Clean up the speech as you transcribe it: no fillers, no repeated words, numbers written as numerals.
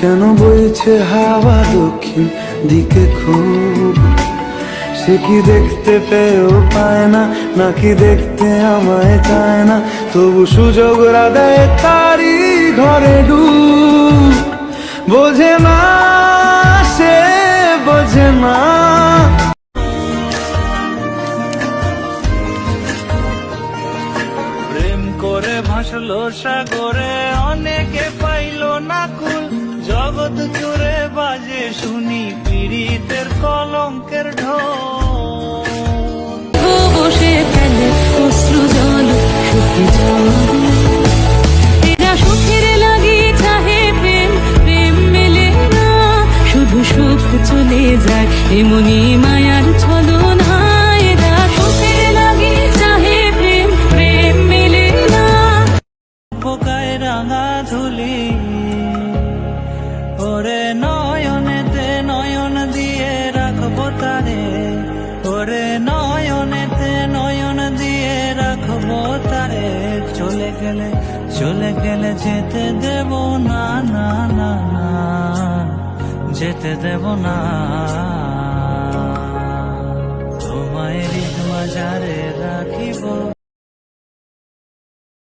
কেন বইছে হাওয়া দক্ষিণ দিকে খুব, সে কি দেখতে পেয়েও পায় না, নাকি দেখতে আমায় চায় না, তবু সুযোগ রাধায় তারি ঘরে ডুব। বোঝে না সে, বোঝে না। প্রেম করে ভাসলো সাগরে, অনেকে পাইলো না কুল, জগৎ জুড়ে বাজে শুনি পীড়িতের কলঙ্কের ঢোল। বসে ফেলে অশ্রু জল, সুখে জল এরা সুখের লাগি চাহে প্রেম, প্রেম মেলে না, শুধু সুখ চলে যায় এমনি মায়ার ছলনা। এরা সুখের লাগি চাহে প্রেম, প্রেম মেলে না। পোকায় রাঙা ধুলি ওরে নয়নেতে নয়ন দিয়ে রাখবো তারে, ওরে নয়নেতে নয়ন দিয়ে রাখবো তারে। চলে গেলে চলে গেলে যেতে দেব না, না না না, যেতে দেব না।